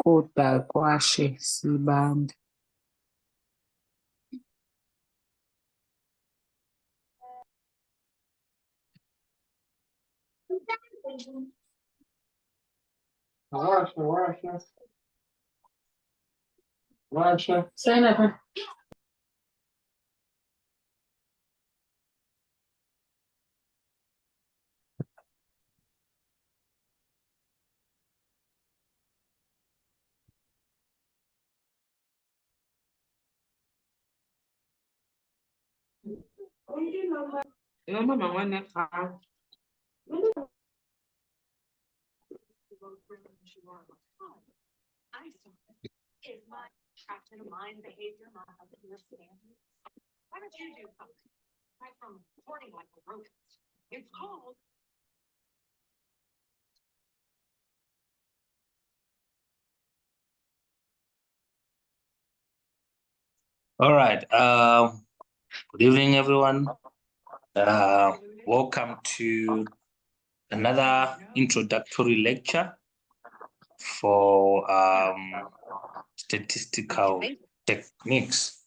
Kota kwashe sibanda. Washa. Sana. Mama wana ka. Is my attraction of mind behavior not up to your standards? Why don't you do something? Right from hoarding like a rodent. It's called. All right. Good evening, everyone. Welcome to another introductory lecture for statistical techniques.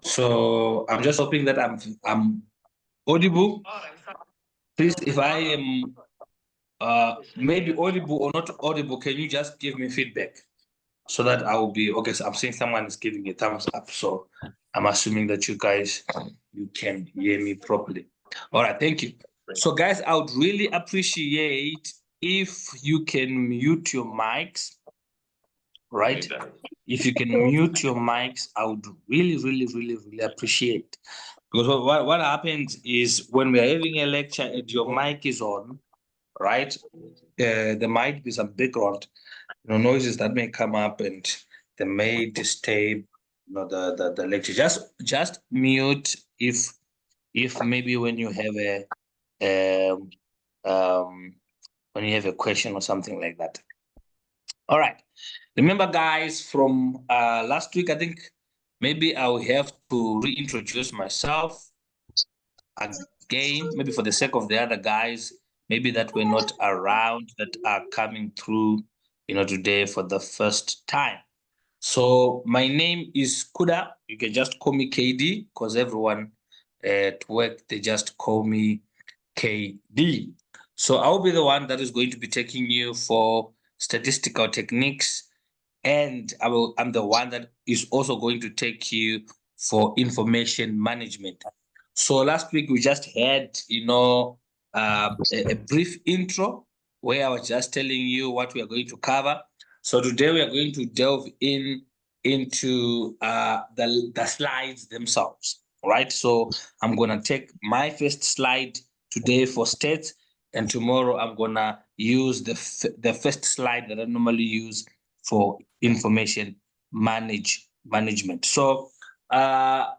So I'm just hoping that I'm audible. Please, if I am maybe audible or not audible, can you just give me feedback so that I will be okay? So I'm seeing someone is giving a thumbs up, so I'm assuming that you guys you can hear me properly. All right, thank you. So guys, I would really appreciate if you can mute your mics, right? If you can mute your mics, I would really appreciate. Because what happens is when we are having a lecture and your mic is on, right? There might be some background, noises that may come up and they may disturb, the lecture. Just mute if maybe when you have when you have a question or something like that. All right. Remember, guys, from last week, I think maybe I'll have to reintroduce myself again, maybe for the sake of the other guys, maybe that were not around, that are coming through, today for the first time. So my name is Kuda. You can just call me KD because everyone at work, they just call me KD. So I'll be the one that is going to be taking you for statistical techniques, and I'm the one that is also going to take you for information management. So last week we just had, a brief intro where I was just telling you what we are going to cover. So today we are going to delve into the slides themselves, right? So I'm gonna take my first slide today for stats, and tomorrow I'm gonna use the first slide that I normally use for information management. So I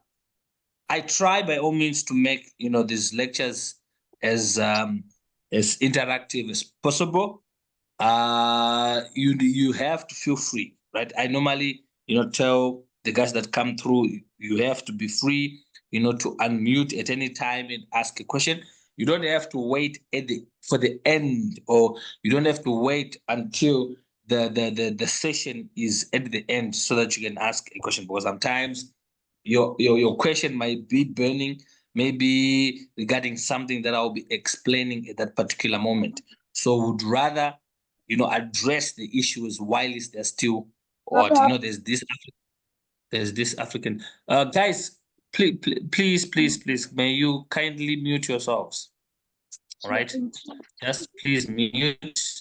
try by all means to make these lectures as interactive as possible. you have to feel free, right? I normally, tell the guys that come through, you have to be free, to unmute at any time and ask a question. You don't have to wait for the end, or you don't have to wait until the session is at the end so that you can ask a question, because sometimes your question might be burning, maybe regarding something that I'll be explaining at that particular moment. So would rather address the issues while they're still what there's this African guys, please, may you kindly mute yourselves. All right, just please mute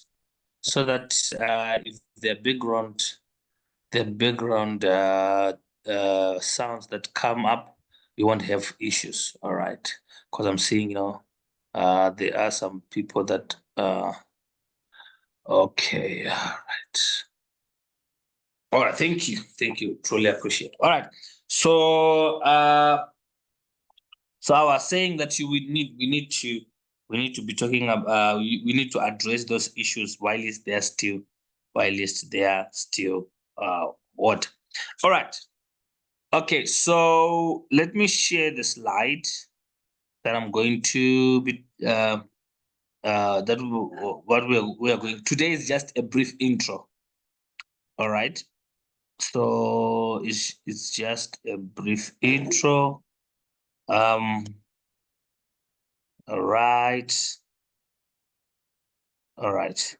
so that if the background sounds that come up, you won't have issues. All right, because I'm seeing there are some people that okay, all right, thank you, truly appreciate. All right, so so I was saying that we need to be talking about we need to address those issues while they're still what. All right, okay, so let me share the slide that I'm going to be that what we are going. Today is just a brief intro. All right, so it's just a brief intro. All right. All right.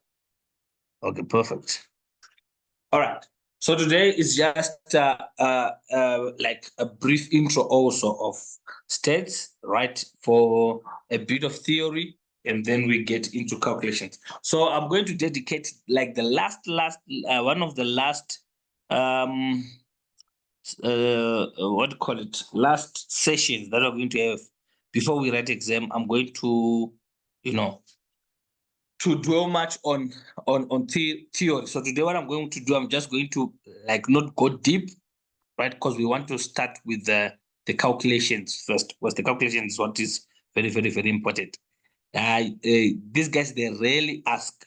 Okay, perfect. All right. So today is just like a brief intro also of states, right? For a bit of theory, and then we get into calculations. So I'm going to dedicate like the last one of the last what do you call it, last sessions that we're going to have before we write exam. I'm going to to dwell much on theory. So today what I'm going to do, I'm just going to like not go deep, right? Because we want to start with the calculations first, because the calculations is what is very, very, very important. These guys, they rarely ask,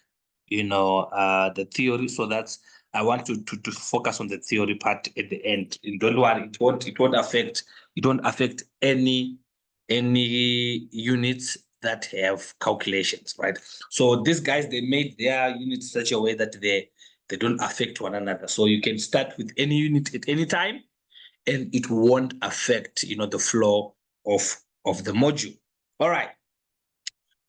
the theory. So that's, I want to focus on the theory part at the end. And don't worry, it won't affect any units that have calculations, right? So these guys, they made their units such a way that they don't affect one another. So you can start with any unit at any time, and it won't affect the flow of the module. All right.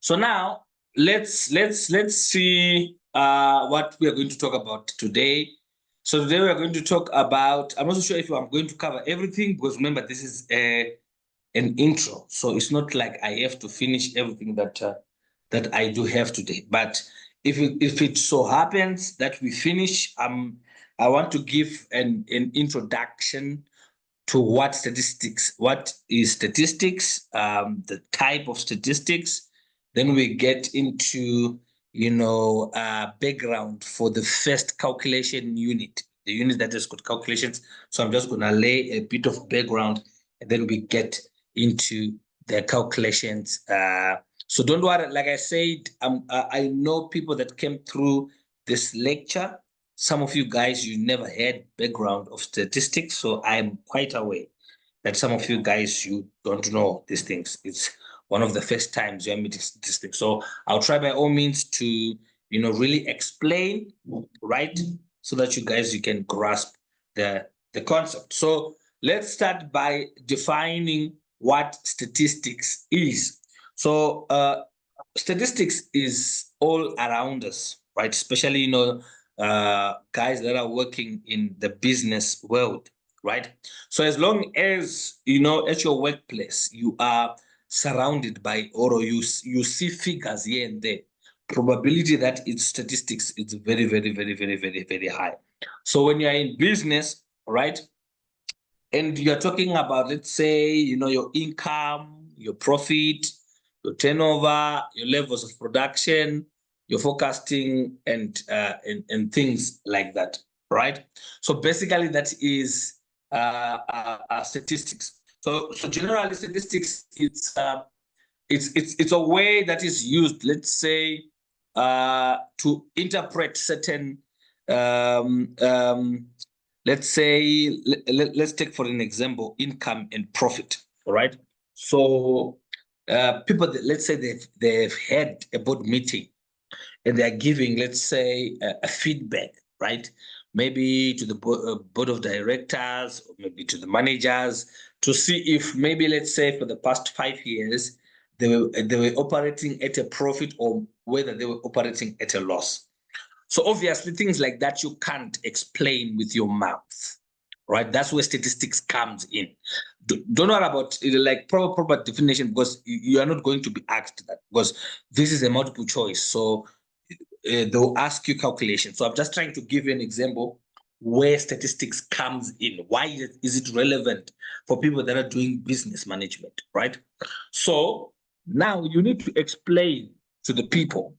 So now let's see what we are going to talk about today. So today we are going to talk about, I'm not so sure if I'm going to cover everything, because remember, this is an intro. So it's not like I have to finish everything that I do have today. But if it so happens that we finish, I want to give an introduction to what is statistics, the type of statistics. Then we get into background for the first calculation unit, the unit that is called calculations. So I'm just going to lay a bit of background, and then we get into the calculations. So don't worry, like I said, I know people that came through this lecture. Some of you guys, you never had background of statistics, so I'm quite aware that some of you guys, you don't know these things. It's one of the first times you're meeting statistics. So I'll try by all means to, really explain, right? So that you can grasp the concept. So let's start by defining what statistics is. So statistics is all around us, right? Especially, guys that are working in the business world, right? So as long as, at your workplace, you are surrounded by, or you see figures here and there, probability that it's statistics, it's very, very, very, very, very, very high. So when you're in business, right, and you're talking about, let's say, your income, your profit, your turnover, your levels of production, your forecasting, and things like that, right? So basically, that is statistics. So generally, statistics, it's a way that is used, let's say, to interpret certain, let's say, let's take for an example, income and profit, all right? So people, let's say they've had a board meeting and they're giving, let's say, a feedback, right? Maybe to the board of directors, or maybe to the managers, to see if maybe, let's say, for the past 5 years, they were operating at a profit or whether they were operating at a loss. So obviously things like that you can't explain with your mouth, right? That's where statistics comes in. Don't worry about it, like proper definition, because you are not going to be asked that, because this is a multiple choice. So they'll ask you calculation. So I'm just trying to give you an example where statistics comes in. Why is it relevant for people that are doing business management, right? So now you need to explain to the people,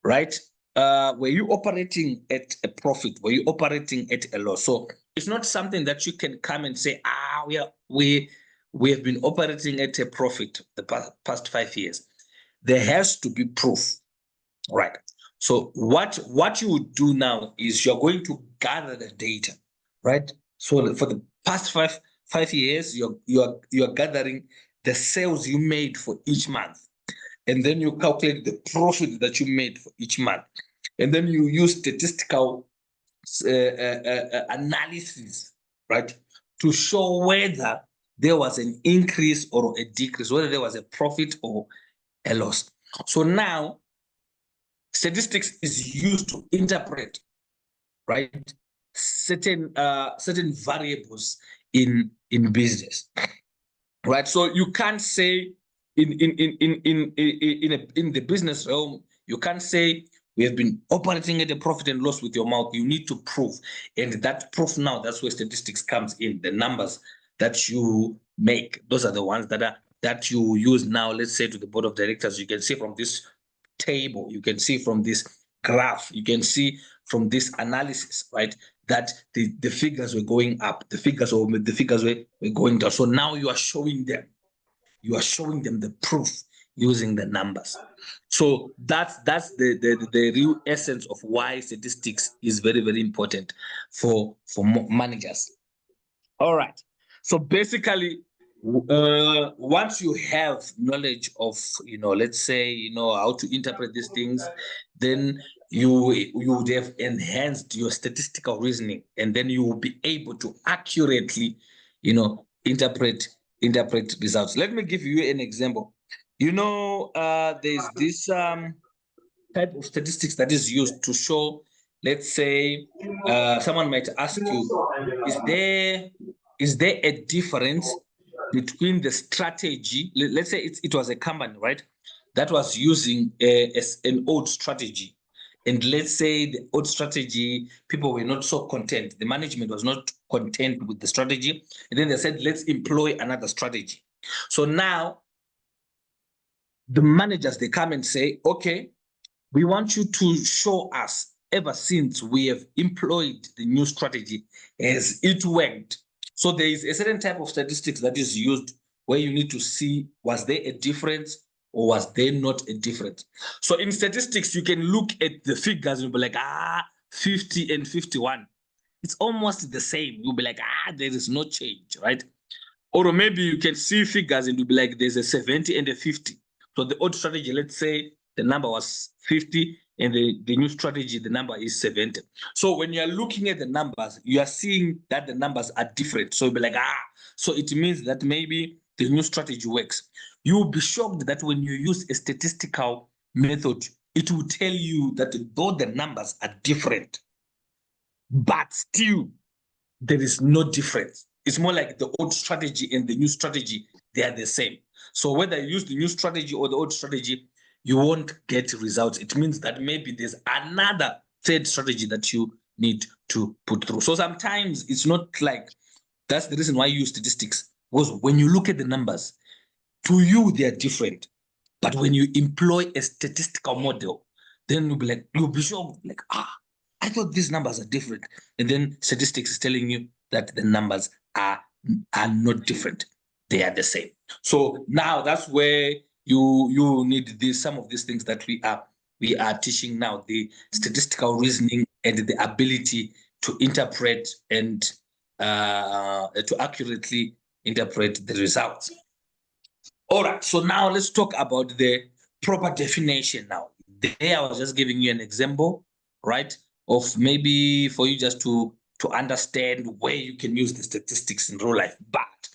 right? Were you operating at a profit? Were you operating at a loss? So it's not something that you can come and say, we have been operating at a profit the past 5 years. There has to be proof, right? So what you would do now is you're going to gather the data, right? So for the past five years, you're gathering the sales you made for each month, and then you calculate the profit that you made for each month, and then you use statistical analysis, right, to show whether there was an increase or a decrease, whether there was a profit or a loss. So now statistics is used to interpret, right, certain variables in business, right? So you can't say in the business realm, you can't say we have been operating at a profit and loss with your mouth. You need to prove, and that proof now, that's where statistics comes in. The numbers that you make, those are the ones that you use now. Let's say to the board of directors, you can see from this table, you can see from this graph, you can see from this analysis, right, that the figures were going up, the figures were going down. So now you are showing them the proof using the numbers. So that's the real essence of why statistics is very, very important for managers. All right. So basically, once you have knowledge of, let's say, how to interpret these things, then you would have enhanced your statistical reasoning, and then you will be able to accurately, interpret results. Let me give you an example. There's this type of statistics that is used to show, let's say, someone might ask you, is there a difference between the strategy? Let's say it was a company, right, that was using an old strategy. And let's say the old strategy, people were not so content. The management was not content with the strategy. And then they said, let's employ another strategy. So now the managers, they come and say, okay, we want you to show us, ever since we have employed the new strategy, has it worked? So there is a certain type of statistics that is used where you need to see, was there a difference or was there not a difference? So in statistics, you can look at the figures and be like, 50 and 51. It's almost the same. You'll be like, there is no change, right? Or maybe you can see figures and you'll be like, there's a 70 and a 50. So the old strategy, let's say the number was 50, and the new strategy, the number is 70. So when you're looking at the numbers, you are seeing that the numbers are different. So you'll be like, so it means that maybe the new strategy works. You'll be shocked that when you use a statistical method, it will tell you that though the numbers are different, but still there is no difference. It's more like the old strategy and the new strategy, they are the same. So whether you use the new strategy or the old strategy, you won't get results. It means that maybe there's another third strategy that you need to put through. So sometimes it's not like, that's the reason why you use statistics, because when you look at the numbers, to you, they are different. But when you employ a statistical model, then you'll be shocked, like, I thought these numbers are different. And then statistics is telling you that the numbers are not different. They are the same. So now that's where you need some of these things that we are we are teaching now, the statistical reasoning and the ability to interpret and to accurately interpret the results. All right, so now let's talk about the proper definition now. There I was just giving you an example, right, of maybe for you just to understand where you can use the statistics in real life. But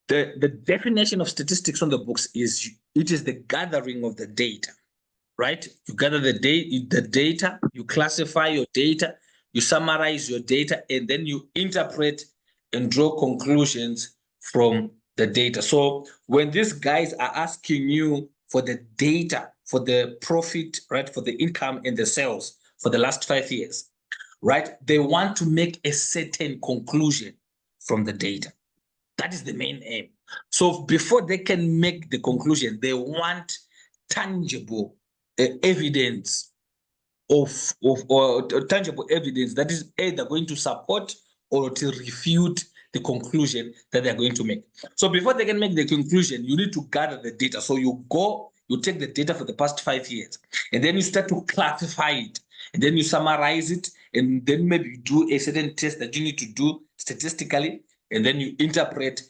the definition of statistics on the books is it is the gathering of the data, right? You gather the data, you classify your data, you summarize your data, and then you interpret and draw conclusions from the data. So when these guys are asking you for the data, for the profit, right, for the income and the sales for the last 5 years, right, they want to make a certain conclusion from the data. That is the main aim. So before they can make the conclusion, they want tangible evidence or tangible evidence that is either going to support or to refute the conclusion that they're going to make. So before they can make the conclusion, you need to gather the data. So you take the data for the past 5 years, and then you start to classify it, and then you summarize it, and then maybe you do a certain test that you need to do statistically, and then you interpret.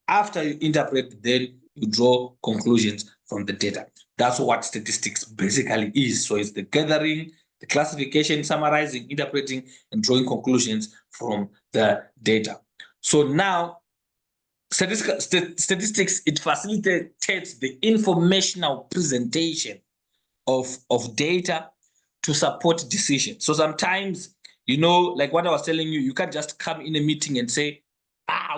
After you interpret, then you draw conclusions from the data. That's what statistics basically is. So it's the gathering, the classification, summarizing, interpreting, and drawing conclusions from the data. So now, statistics, it facilitates the informational presentation of data to support decisions. So sometimes, like what I was telling you, you can't just come in a meeting and say,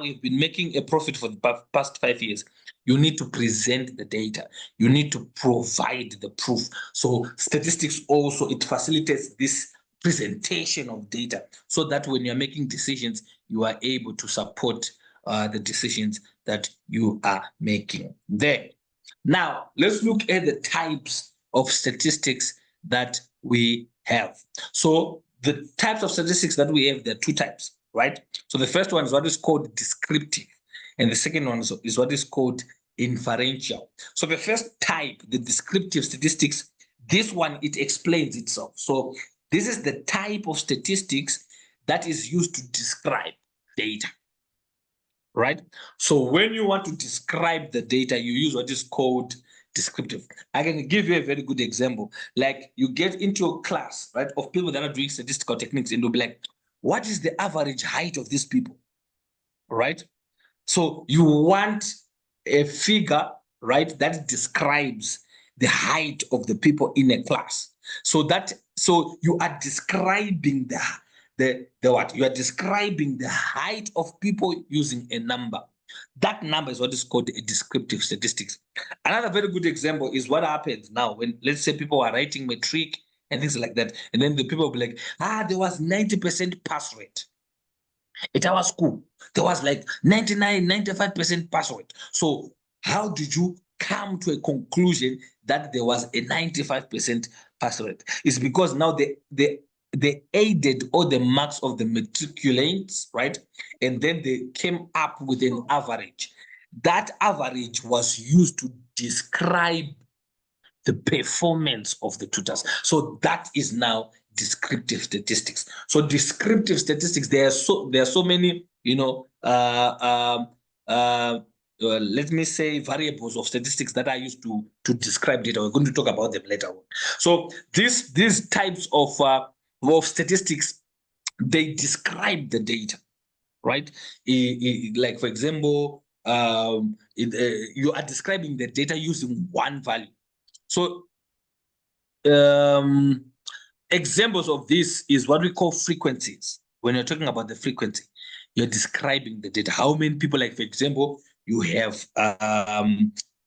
we've been making a profit for the past 5 years. You need to present the data. You need to provide the proof. So statistics also, it facilitates this presentation of data so that when you're making decisions, you are able to support the decisions that you are making there. Now, let's look at the types of statistics that we have. So the types of statistics that we have, there are 2 types, right? So the first one is what is called descriptive, and the second one is what is called inferential. So the first type, the descriptive statistics, this one, it explains itself. So this is the type of statistics that is used to describe data, right? So when you want to describe the data, you use what is called descriptive. I can give you a very good example. Like you get into a class, right, of people that are doing statistical techniques, and they'll be like, what is the average height of these people, right? So you want a figure, right, that describes the height of the people in a class. So you are describing the what? You are describing the height of people using a number. That number is what is called a descriptive statistics. Another very good example is what happens now when, let's say, people are writing matric and things like that, and then the people will be like, there was 90% pass rate at our school. There was like 99, 95% pass rate. So how did you come to a conclusion that there was a 95% pass rate? It's because now they aided all the marks of the matriculates, right? And then they came up with an average. That average was used to describe the performance of the tutors. So that is now descriptive statistics. So descriptive statistics, there are so many, let me say, variables of statistics that are used to describe data. We're going to talk about them later on. So these types of statistics, they describe the data, right? Like, for example, you are describing the data using one value. So examples of this is what we call frequencies. When you're talking about the frequency, you're describing the data. How many people, like, for example, you have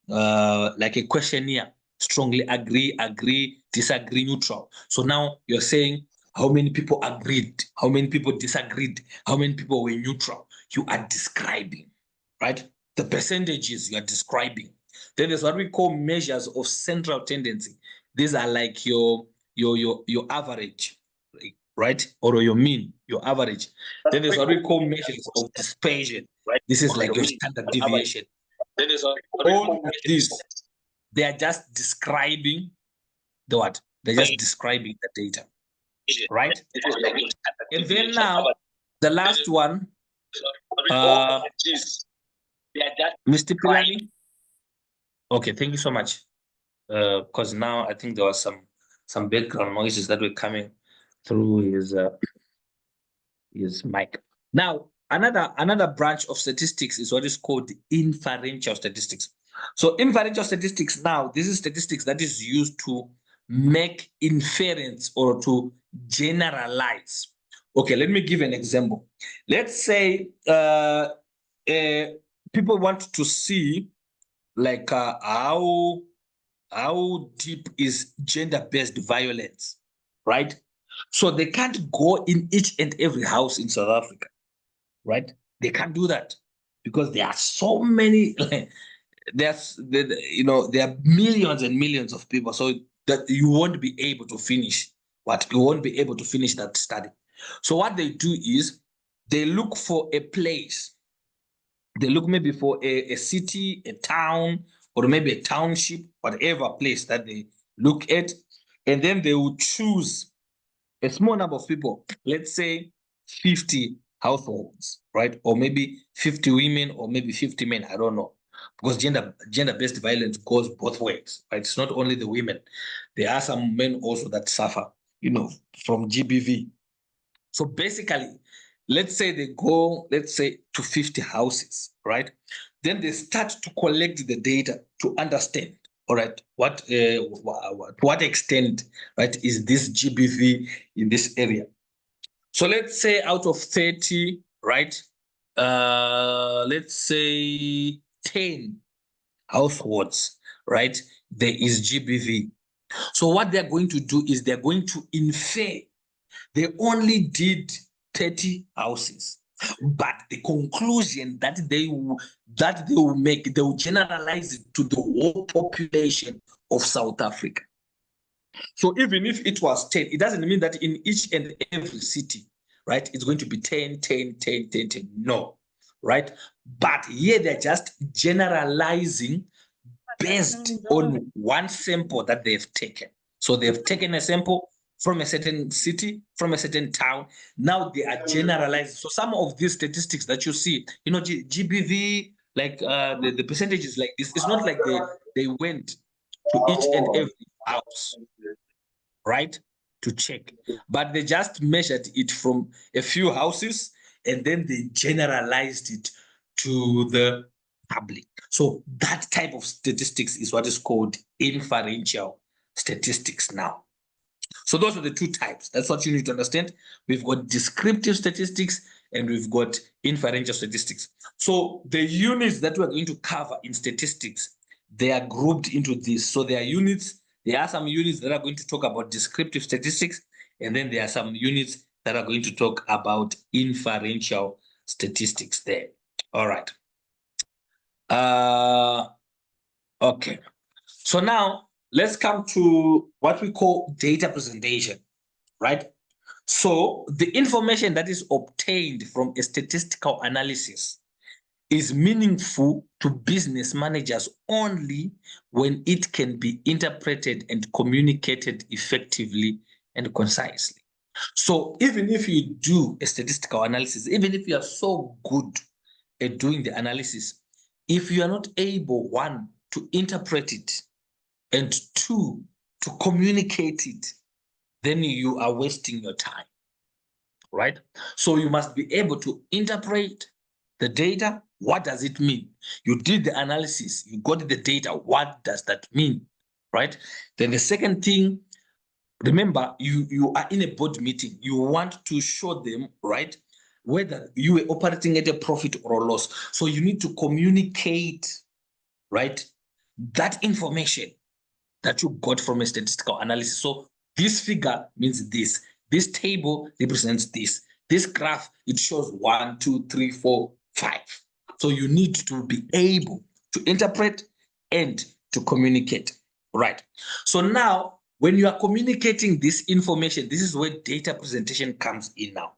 like a questionnaire, strongly agree, disagree, neutral. So now you're saying how many people agreed, how many people disagreed, how many people were neutral. You are describing, right? The percentages you are describing. Then there's what we call measures of central tendency. These are like your average, right? Or your mean, your average. Then there's what we call measures of dispersion, right? This is like your standard deviation. Then there's all of these, they are just describing the what? They're just describing the data, right? And then now, the last one, Mr. Pilani. Okay, thank you so much. Because now I think there was some background noises that were coming through his mic. Now, another branch of statistics is what is called inferential statistics. So inferential statistics now, this is statistics that is used to make inference or to generalize. Okay, let me give an example. Let's say people want to see like how deep is gender-based violence, right? So they can't go in each and every house in South Africa, right? They can't do that because there are so many. There are millions and millions of people, so that you won't be able to finish you won't be able to finish that study. So what they do is they look for a place. They look maybe for a city, a town, or maybe a township, whatever place that they look at, and then they will choose a small number of people, let's say 50 households, right? Or maybe 50 women or maybe 50 men, I don't know. Because gender-based violence goes both ways, right? It's not only the women. There are some men also that suffer, from GBV. So basically, let's say they go, to 50 houses, right? Then they start to collect the data to understand, all right, to what extent, right, is this GBV in this area? So let's say out of 30, right, let's say 10 households, right, there is GBV. So what they're going to do is they're going to infer. They only did 30 houses, but the conclusion that they will make, they will generalize it to the whole population of South Africa. So even if it was 10, it doesn't mean that in each and every city, right, it's going to be 10, 10, 10, 10, 10. No, right? But here they're just generalizing based on one sample that they've taken. So they've taken a sample from a certain city, from a certain town. Now they are generalized. So some of these statistics that you see, GBV, like the percentages like this, it's not like they went to each and every house, right, to check, but they just measured it from a few houses and then they generalized it to the public. So that type of statistics is what is called inferential statistics now. So those are the two types. That's what you need to understand. We've got descriptive statistics and we've got inferential statistics. So the units that we're going to cover in statistics, they are grouped into this. So there are some units that are going to talk about descriptive statistics, and then there are some units that are going to talk about inferential statistics there. All right. Okay. So now let's come to what we call data presentation, right? So the information that is obtained from a statistical analysis is meaningful to business managers only when it can be interpreted and communicated effectively and concisely. So even if you do a statistical analysis, even if you are so good at doing the analysis, if you are not able, one, to interpret it, and two, to communicate it, then you are wasting your time, right? So you must be able to interpret the data. What does it mean? You did the analysis, you got the data. What does that mean, right? Then the second thing, remember, you are in a board meeting. You want to show them, right, whether you were operating at a profit or a loss. So you need to communicate, right, that information that you got from a statistical analysis. So this figure means this. This table represents this. This graph, it shows 1, 2, 3, 4, 5. So you need to be able to interpret and to communicate, right? So now, when you are communicating this information, this is where data presentation comes in now.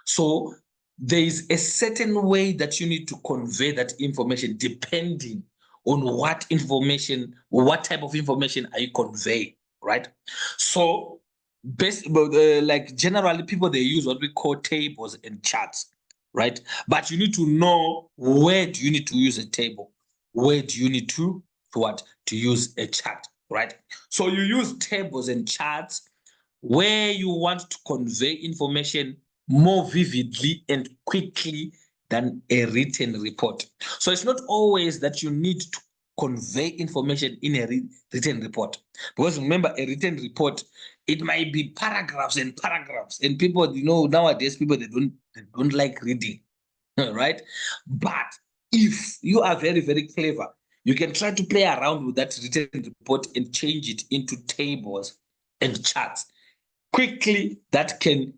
So there is a certain way that you need to convey that information depending on what information or what type of information are you conveying, right? So like generally people, they use what we call tables and charts, right? But you need to know, where do you need to use a table? Where do you need to what? To use a chart, right? So you use tables and charts where you want to convey information more vividly and quickly than a written report. So it's not always that you need to convey information in a written report, because remember, a written report, it might be paragraphs and paragraphs, and people, nowadays people, they don't like reading, right? But if you are very, very clever, you can try to play around with that written report and change it into tables and charts quickly. That can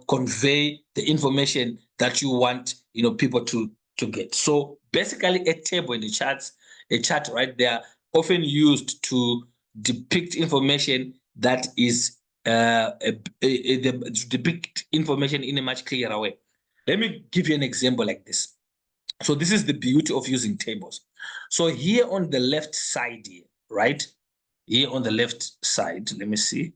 convey the information that you want people to get. So basically, a table and a chart, right, they are often used to depict information that is to depict information in a much clearer way. Let me give you an example like this. So this is the beauty of using tables. So here on the left side here, right? Here on the left side, let me see.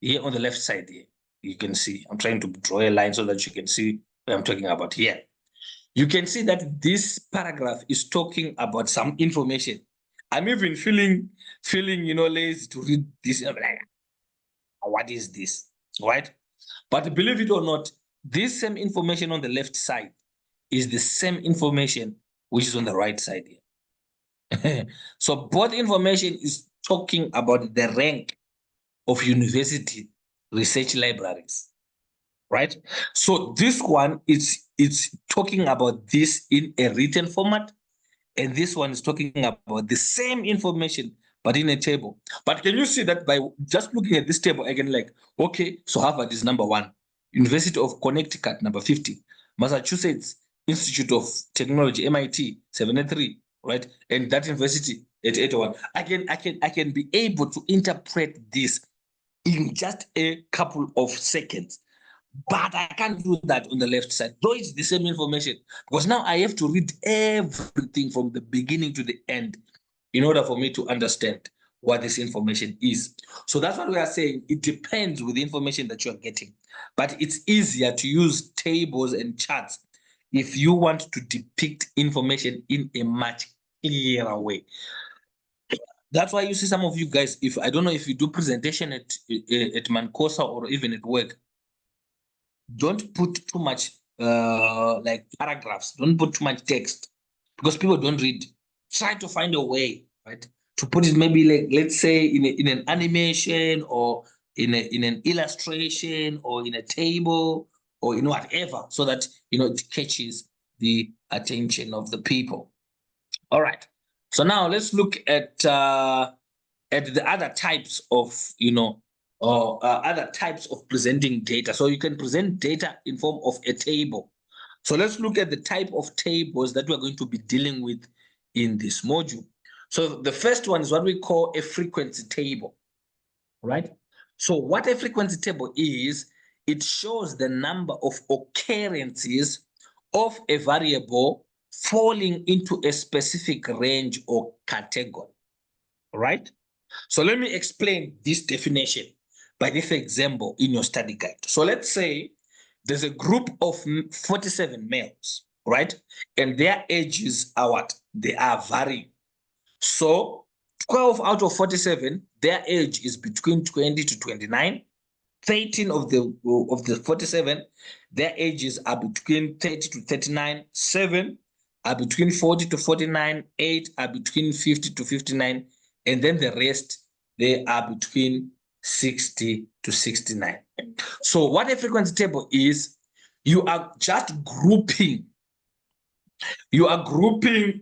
Here on the left side here, you can see, I'm trying to draw a line so that you can see what I'm talking about here. You can see that this paragraph is talking about some information. I'm even feeling lazy to read this. I'm like, what is this, right? But believe it or not, this same information on the left side is the same information which is on the right side here. So both information is talking about the rank of university research libraries, right? So this one it's talking about this in a written format, and this one is talking about the same information but in a table. But can you see that by just looking at this table again, like, okay, so Harvard is number 1, University of Connecticut number 50, Massachusetts Institute of Technology MIT 73, right? And that university at 81. I can be able to interpret this in just a couple of seconds. But I can't do that on the left side, though it's the same information, because now I have to read everything from the beginning to the end in order for me to understand what this information is. So that's what we are saying. It depends with the information that you're getting, but it's easier to use tables and charts if you want to depict information in a much clearer way. That's why you see some of you guys, if I don't know if you do presentation at Mancosa or even at work, don't put too much like paragraphs, don't put too much text, because people don't read. Try to find a way, right, to put it maybe, like, let's say in an animation, or in an illustration, or in a table, or whatever, so that it catches the attention of the people. All right. So now let's look at the other types of other types of presenting data. So you can present data in form of a table. So let's look at the type of tables that we're going to be dealing with in this module. So the first one is what we call a frequency table, right? So what a frequency table is, it shows the number of occurrences of a variable falling into a specific range or category, right? So let me explain this definition by this example in your study guide. So let's say there's a group of 47 males, right? And their ages are what? They are varying. So 12 out of 47, their age is between 20 to 29. 13 of the 47, their ages are between 30 to 39. 7 are between 40 to 49. 8 are between 50 to 59. And then the rest, they are between 60 to 69. So what a frequency table is, you are just grouping. You are grouping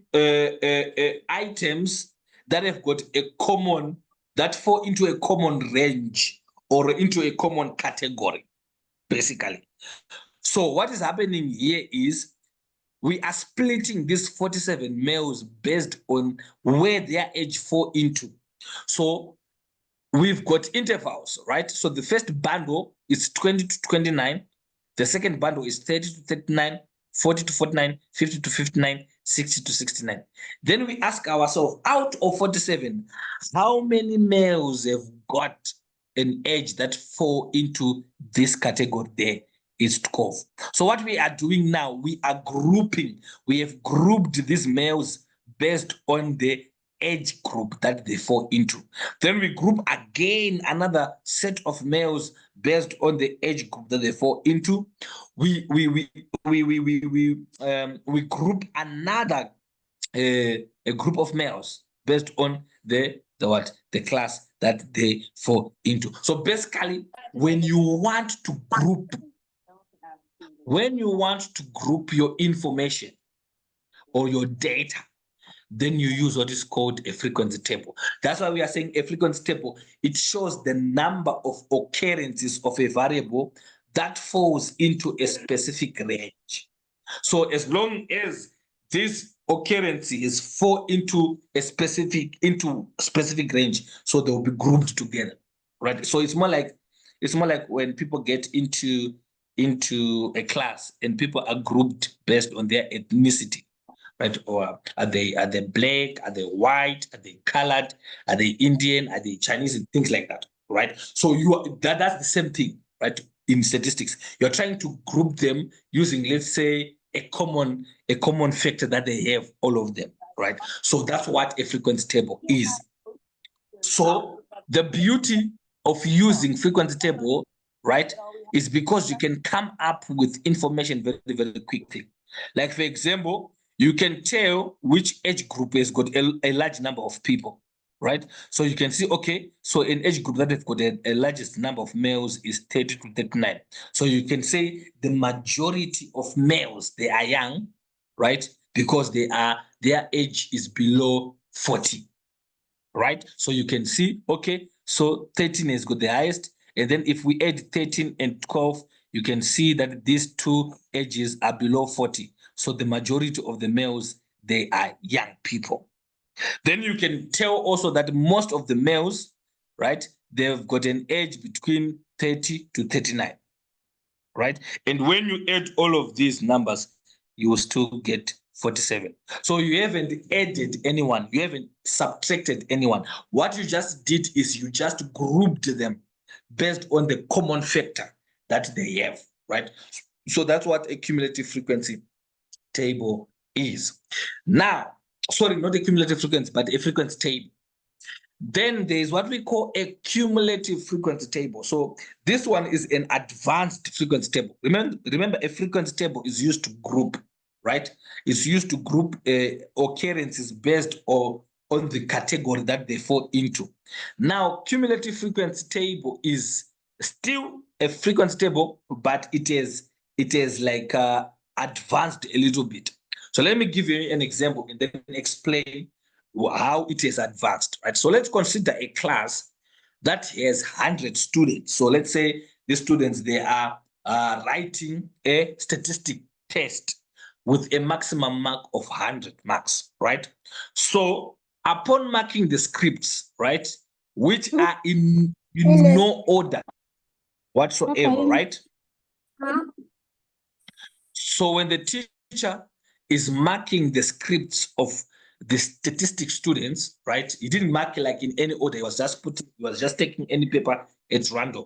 items that have got a common, that fall into a common range or into a common category, basically. So what is happening here is, we are splitting these 47 males based on where their age fall into. So we've got intervals, right? So the first bundle is 20 to 29. The second bundle is 30 to 39, 40 to 49, 50 to 59, 60 to 69. Then we ask ourselves, out of 47, how many males have got an age that fall into this category there? Is 12. So what we are doing now, we are grouping. We have grouped these males based on the age group that they fall into. Then we group again another set of males based on the age group that they fall into. We group another a group of males based on the class that they fall into. So basically, when you want to group your information or your data, then you use what is called a frequency table. That's why we are saying a frequency table. It shows the number of occurrences of a variable that falls into a specific range. So as long as these occurrences fall into a specific range, so they will be grouped together, right? So it's more like when people get into a class and people are grouped based on their ethnicity, right? Or are they black? Are they white? Are they colored? Are they Indian? Are they Chinese? And things like that, right? So that's the same thing, right? In statistics, you're trying to group them using, let's say, a common factor that they have, all of them, right? So that's what a frequency table is. So the beauty of using frequency table, right, is because you can come up with information very, very quickly. Like, for example, you can tell which age group has got a large number of people, right? So you can see, okay, so an age group that have got a largest number of males is 30 to 39. So you can say the majority of males, they are young, right? Because their age is below 40, right? So you can see, okay, so 13 has got the highest. And then if we add 13 and 12, you can see that these two ages are below 40. So the majority of the males, they are young people. Then you can tell also that most of the males, right, they've got an age between 30 to 39, right? And when you add all of these numbers, you will still get 47. So you haven't added anyone, you haven't subtracted anyone. What you just did is you just grouped them based on the common factor that they have, right? So that's what a cumulative frequency table is. Now, sorry, not a cumulative frequency, but a frequency table. Then there's what we call a cumulative frequency table. So this one is an advanced frequency table. Remember, a frequency table is used to group, right? It's used to group occurrences based on the category that they fall into. Now, cumulative frequency table is still a frequency table, but it is like advanced a little bit. So let me give you an example and then explain how it is advanced, right? So let's consider a class that has 100 students. So let's say the students, they are writing a statistic test with a maximum mark of 100 marks, right? So upon marking the scripts, right, which are in no order whatsoever, right? So when the teacher is marking the scripts of the statistic students, right? He didn't mark it like in any order. He was just taking any paper at random.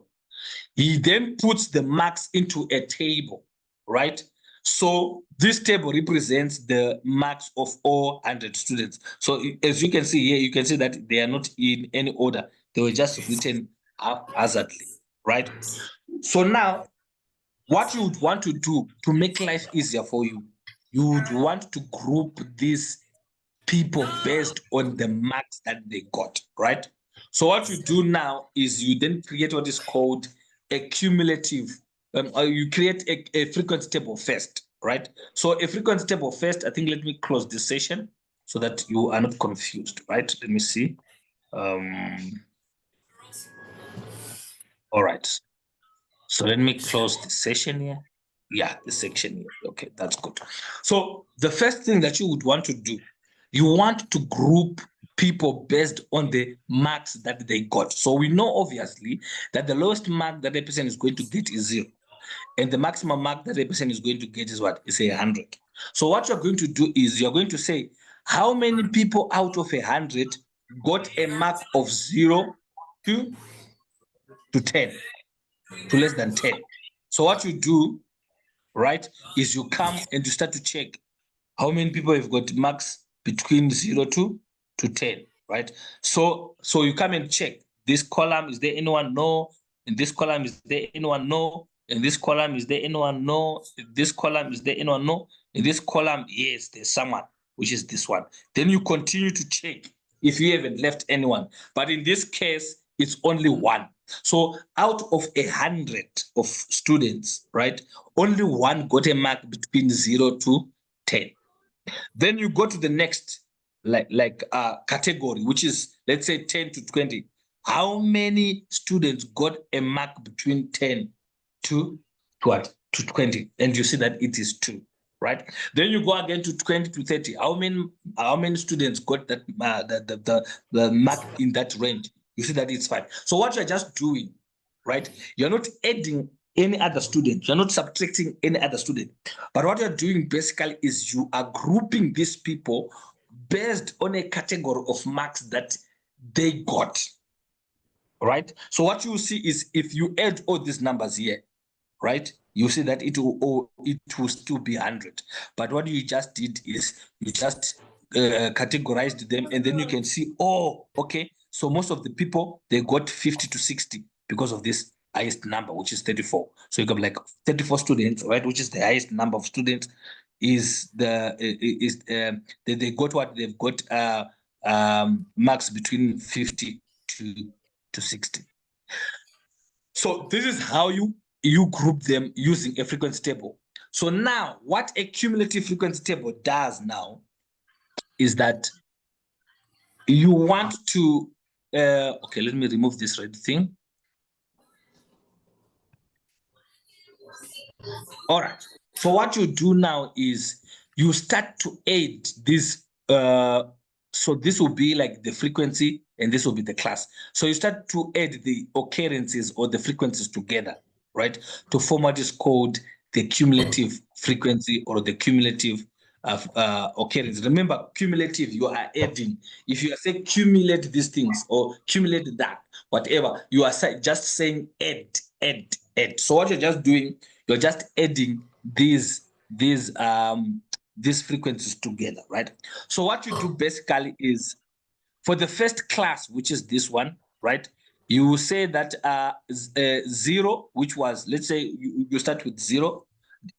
He then puts the marks into a table, right? So this table represents the marks of all 100 students. So as you can see here, you can see that they are not in any order. They were just written haphazardly, right? So now, what you would want to do to make life easier for you, you would want to group these people based on the marks that they got, right? So what you do now is you then create what is called a cumulative, you create a frequency table first, right? So a frequency table first, I think let me close this session so that you are not confused, right? Let me see. All right. So let me close the session here. Yeah, the section here. Okay, that's good. So the first thing that you would want to do, you want to group people based on the marks that they got. So we know obviously that the lowest mark that a person is going to get is 0. And the maximum mark that a person is going to get is what? Is 100. So what you're going to do is you're going to say, how many people out of 100 got a mark of 0 to 10, to less than 10? So what you do, right, is you come and you start to check how many people have got marks between 0 to 10, right? So you come and check this column. Is there anyone? No. In this column, is there anyone? No. In this column, is there anyone? No. In this column, is there anyone? No. In this column, yes, there's someone, which is this one. Then you continue to check if you haven't left anyone. But in this case, it's only one. So out of 100 of students, right, only one got a mark between 0 to 10. Then you go to the next category, which is, let's say, 10 to 20. How many students got a mark between 10 to 20? And you see that it is 2, right? Then you go again to 20 to 30. How many students got that the mark in that range? You see that it's 5. So what you're just doing, right? You're not adding any other student. You're not subtracting any other student. But what you're doing basically is you are grouping these people based on a category of marks that they got, right? So what you see is if you add all these numbers here, right, you see that it will still be 100. But what you just did is you just categorized them, and then you can see, oh, okay, so most of the people, they got 50 to 60 because of this highest number, which is 34. So you got like 34 students, right, which is the highest number of students. Is they got what they've got marks between 50 to 60. So this is how you group them using a frequency table. So now what a cumulative frequency table does now is that you want to okay, let me remove this red thing. All right. So what you do now is you start to add this. So this will be like the frequency, and this will be the class. So you start to add the occurrences or the frequencies together, right, to form what is called the cumulative frequency or the cumulative occurrence. Remember, cumulative, you are adding. If you are saying cumulate these things or cumulate that, whatever, you are just saying add. So what you're just doing, you're just adding these frequencies together, right? So what you do basically is, for the first class, which is this one, right, you will say that 0, which was, let's say you start with 0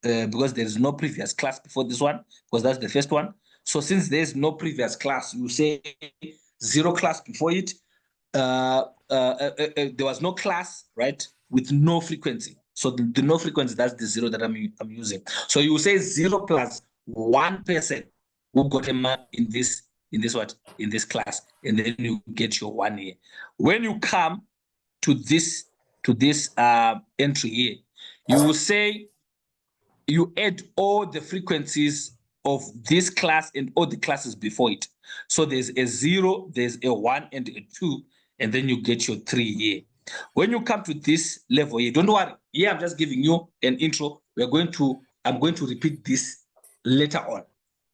because there is no previous class before this one, because that's the first one. So since there's no previous class, you say 0 class before it. There was no class, right, with no frequency. So the no frequency, that's the 0 that I'm using. So you say 0 plus 1 person who got a mark in this class, and then you get your 1 here. When you come to this entry here, you will say you add all the frequencies of this class and all the classes before it. So there's a 0, there's a 1, and a 2, and then you get your 3 here. When you come to this level here, don't worry. Here I'm just giving you an intro. I'm going to repeat this later on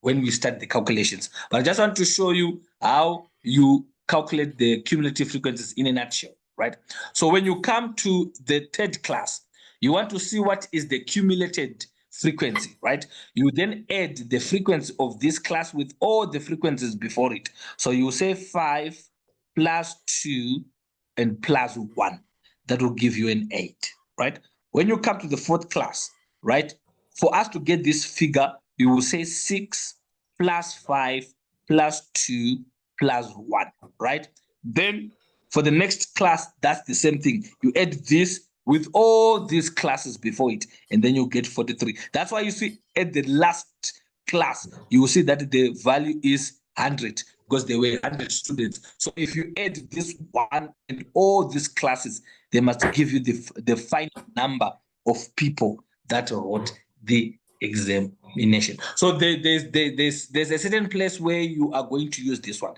when we start the calculations. But I just want to show you how you calculate the cumulative frequencies in a nutshell, right? So when you come to the third class, you want to see what is the cumulated frequency, right? You then add the frequency of this class with all the frequencies before it. So you say 5 plus 2 and plus 1. That will give you an 8, right? When you come to the fourth class, right, for us to get this figure, you will say 6 plus 5 plus 2 plus 1, right? Then for the next class, that's the same thing. You add this with all these classes before it, and then you get 43. That's why you see at the last class, you will see that the value is 100 because there were 100 students. So if you add this one and all these classes, they must give you the final number of people that wrote the examination. So there's a certain place where you are going to use this one.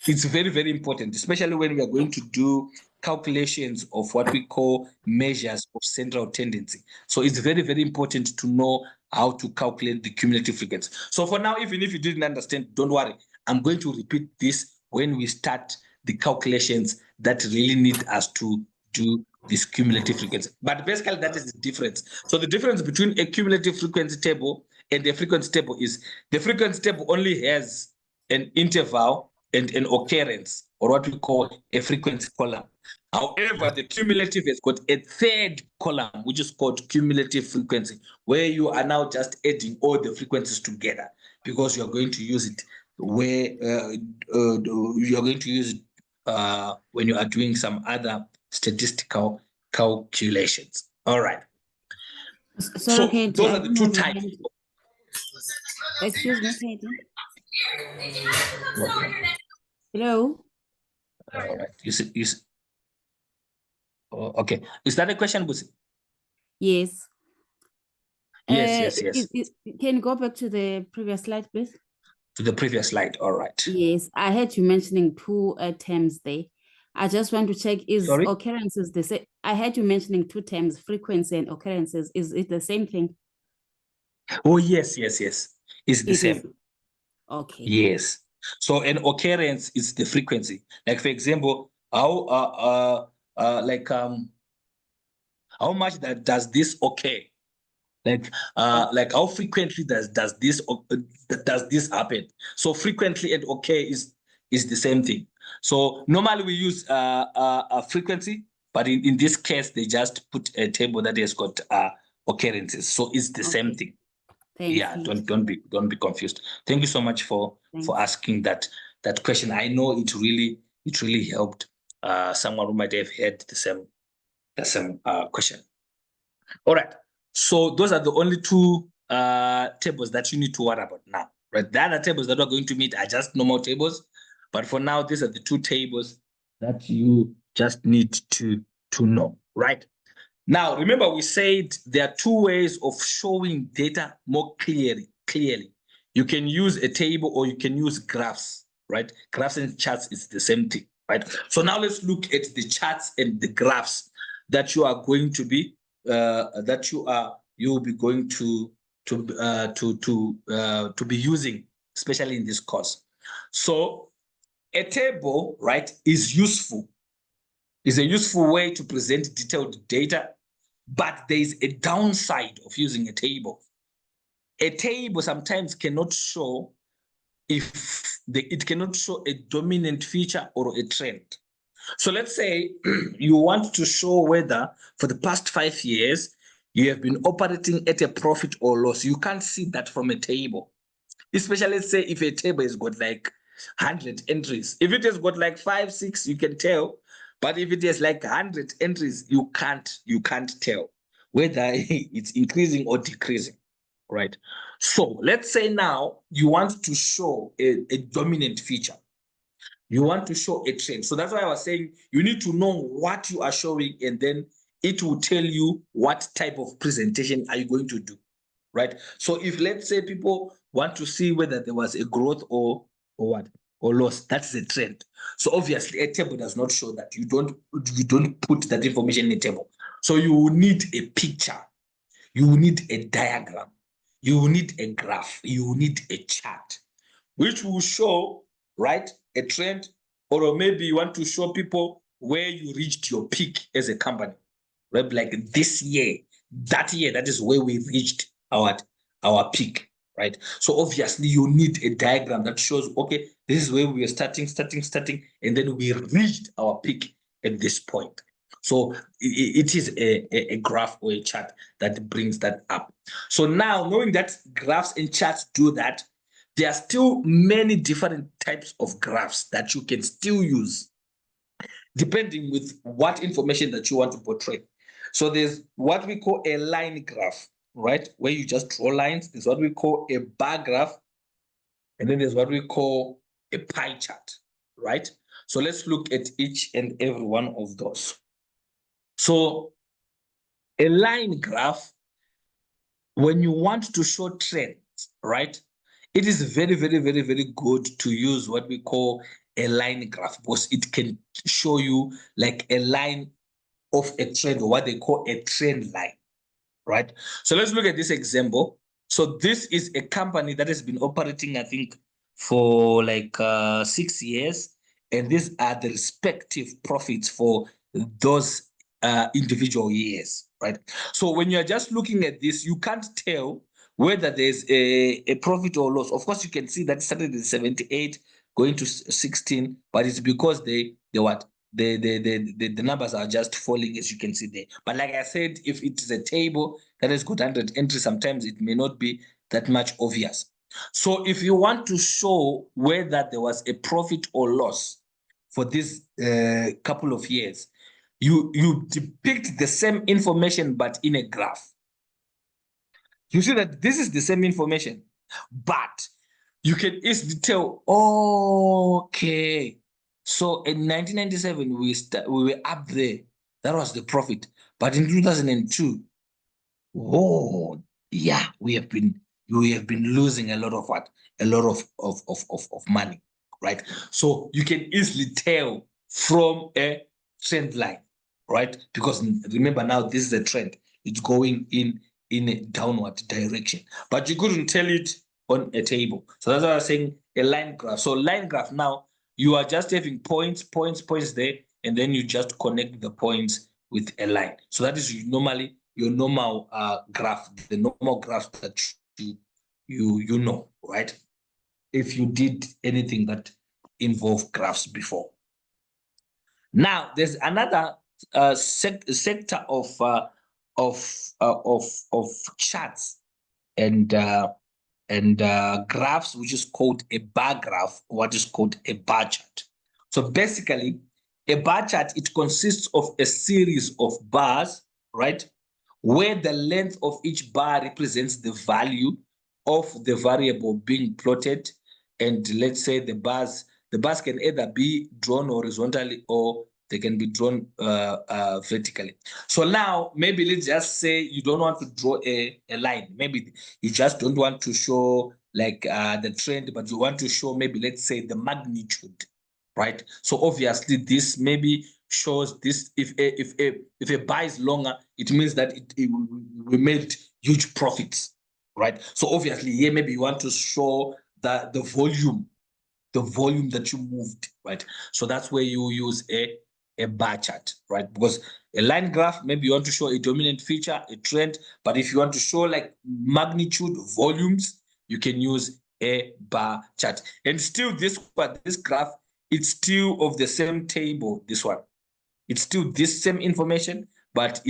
It's very, very important, especially when we are going to do calculations of what we call measures of central tendency. So it's very, very important to know how to calculate the cumulative frequency. So for now, even if you didn't understand, don't worry. I'm going to repeat this when we start the calculations that really need us to do this cumulative frequency. But basically, that is the difference. So the difference between a cumulative frequency table and the frequency table is the frequency table only has an interval and an occurrence, or what we call a frequency column. However, the cumulative has got a third column, which is called cumulative frequency, where you are now just adding all the frequencies together because you're going to use it where you're going to use it when you are doing some other statistical calculations. All right. So okay, those are the two types. Excuse me, Katie. Hello. All right. Okay. Is that a question, Busi? Yes. Yes. Can you go back to the previous slide, please? To the previous slide. All right. Yes, I heard you mentioning two terms there. I just want to check, is occurrences the same? I heard you mentioning two terms, frequency and occurrences. Is it the same thing? Oh, yes. It's the same. Okay. Yes. So an occurrence is the frequency. Like, for example, how much does this occur? Like how frequently does this happen? So frequently and occur is the same thing. So normally we use a frequency, but in this case they just put a table that has got occurrences. So it's the same thing. Don't be confused. Thank you so much for asking that question. I know it really helped someone who might have had the same question. All right. So those are the only two tables that you need to worry about now, right? The other tables that we're going to meet are just normal tables, but for now, these are the two tables that you just need to know, right? Now, remember we said there are two ways of showing data more clearly. You can use a table or you can use graphs, right? Graphs and charts is the same thing, right? So now let's look at the charts and the graphs that you are going to be you'll be going to be using, especially in this course. So a table, right, is a useful way to present detailed data, but there is a downside of using a table. A table sometimes cannot show it cannot show a dominant feature or a trend. So let's say you want to show whether for the past 5 years you have been operating at a profit or loss. You can't see that from a table. Especially, let's say if a table has got like 100 entries. If it has got like 5, 6, you can tell. But if it has like 100 entries, you can't tell whether it's increasing or decreasing, right? So let's say now you want to show a dominant feature. You want to show a trend. So that's why I was saying you need to know what you are showing, and then it will tell you what type of presentation are you going to do, right? So if, let's say, people want to see whether there was a growth or loss, that's a trend. So obviously a table does not show that. You don't put that information in a table. So you will need a picture, you will need a diagram, you will need a graph, you will need a chart, which will show, right, a trend, or maybe you want to show people where you reached your peak as a company, right? Like this year, that is where we reached our peak, right? So obviously you need a diagram that shows, okay, this is where we are starting, and then we reached our peak at this point. So it is a graph or a chart that brings that up. So now, knowing that graphs and charts do that, there are still many different types of graphs that you can still use, depending with what information that you want to portray. So there's what we call a line graph, right? Where you just draw lines. There's what we call a bar graph. And then there's what we call a pie chart, right? So let's look at each and every one of those. So a line graph, when you want to show trends, right? It is very, very, very, very good to use what we call a line graph, because it can show you like a line of a trend, or what they call a trend line, right? So let's look at this example. So this is a company that has been operating, I think, for like 6 years. And these are the respective profits for those individual years, right? So when you're just looking at this, you can't tell whether there's a profit or loss. Of course, you can see that it started at 78, going to 16, but it's because the numbers are just falling, as you can see there. But like I said, if it is a table that has got 100 entries, sometimes it may not be that much obvious. So if you want to show whether there was a profit or loss for this couple of years, you depict the same information but in a graph. You see that this is the same information, but you can easily tell, okay, so in 1997, we were up there. That was the profit. But in 2002, oh, yeah, we have been losing a lot of what? A lot of money, right? So you can easily tell from a trend line, right? Because remember now, this is a trend. It's going in a downward direction. But you couldn't tell it on a table. So that's why I was saying a line graph. So line graph now, you are just having points there, and then you just connect the points with a line. So that is normally your normal graph, the normal graph that you know, right? If you did anything that involved graphs before. Now, there's another sector of charts and graphs, which is called a bar graph, what is called a bar chart. So basically, a bar chart, it consists of a series of bars, right, where the length of each bar represents the value of the variable being plotted. And let's say the bars can either be drawn horizontally or they can be drawn vertically. So now, maybe let's just say you don't want to draw a line. Maybe you just don't want to show like the trend, but you want to show maybe, let's say, the magnitude, right? So obviously this maybe shows this. If a bar is longer, it means that we made huge profits, right? So obviously here maybe you want to show the volume that you moved, right? So that's where you use a bar chart, right? Because a line graph, maybe you want to show a dominant feature, a trend, but if you want to show like magnitude, volumes, you can use a bar chart. And still this graph, it's still of the same table, this one. It's still this same information, but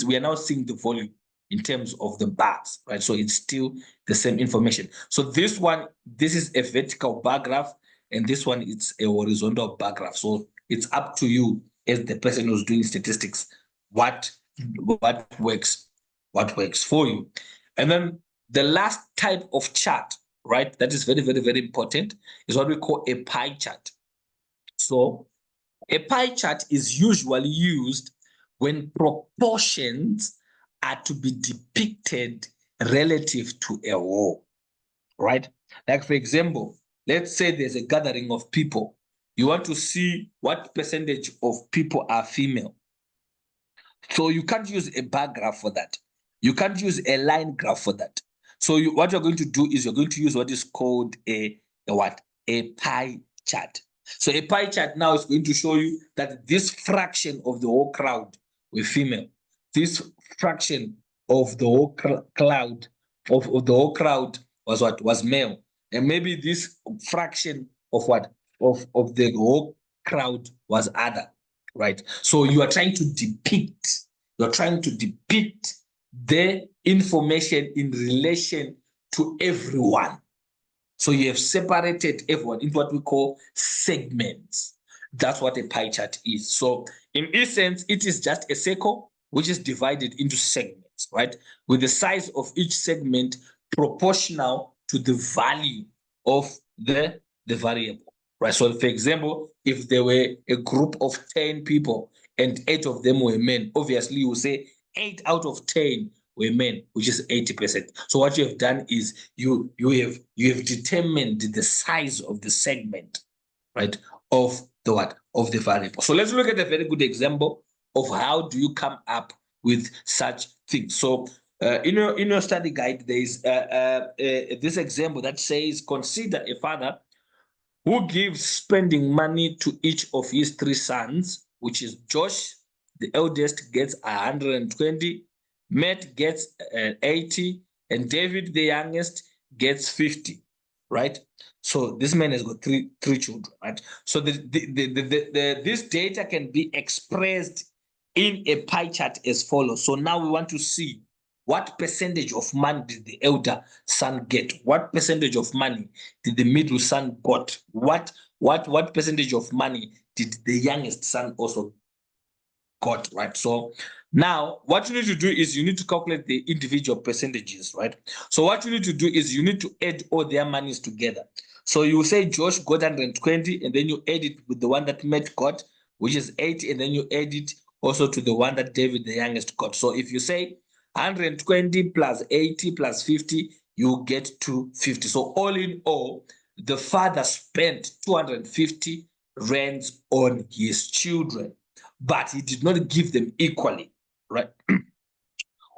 we are now seeing the volume in terms of the bars, right? So it's still the same information. So this one, this is a vertical bar graph, and this one, it's a horizontal bar graph. So it's up to you as the person who's doing statistics, what works for you. And then the last type of chart, right, that is very, very, very important, is what we call a pie chart. So a pie chart is usually used when proportions are to be depicted relative to a whole, right? Like, for example, let's say there's a gathering of people. You want to see what percentage of people are female. So you can't use a bar graph for that. You can't use a line graph for that. So what you're going to do is you're going to use what is called a pie chart. So a pie chart now is going to show you that this fraction of the whole crowd were female. This fraction of the whole crowd was what? Was male. And maybe this fraction of what? Of the whole crowd was other, right? So you are trying to depict the information in relation to everyone. So you have separated everyone into what we call segments. That's what a pie chart is. So in essence, it is just a circle which is divided into segments, right? With the size of each segment proportional to the value of the variable, right? So for example, if there were a group of 10 people and 8 of them were men, obviously you will say 8 out of 10 were men, which is 80%. So what you have done is you have determined the size of the segment, right, of the variable. So let's look at a very good example of how do you come up with such things. So in your study guide, there is this example that says, consider a father who gives spending money to each of his 3 sons, which is Josh, the eldest, gets 120, Matt gets 80, and David, the youngest, gets 50, right? So this man has got three children, right? So this data can be expressed in a pie chart as follows. So now we want to see what percentage of money did the elder son get? What percentage of money did the middle son got? What percentage of money did the youngest son also got, right? So now what you need to do is you need to calculate the individual percentages, right? So what you need to do is you need to add all their monies together. So you say Josh got 120, and then you add it with the one that Matt got, which is 80, and then you add it also to the one that David, the youngest, got. So if you say 120 plus 80 plus 50, you get 250. So all in all, the father spent 250 rands on his children, but he did not give them equally, right?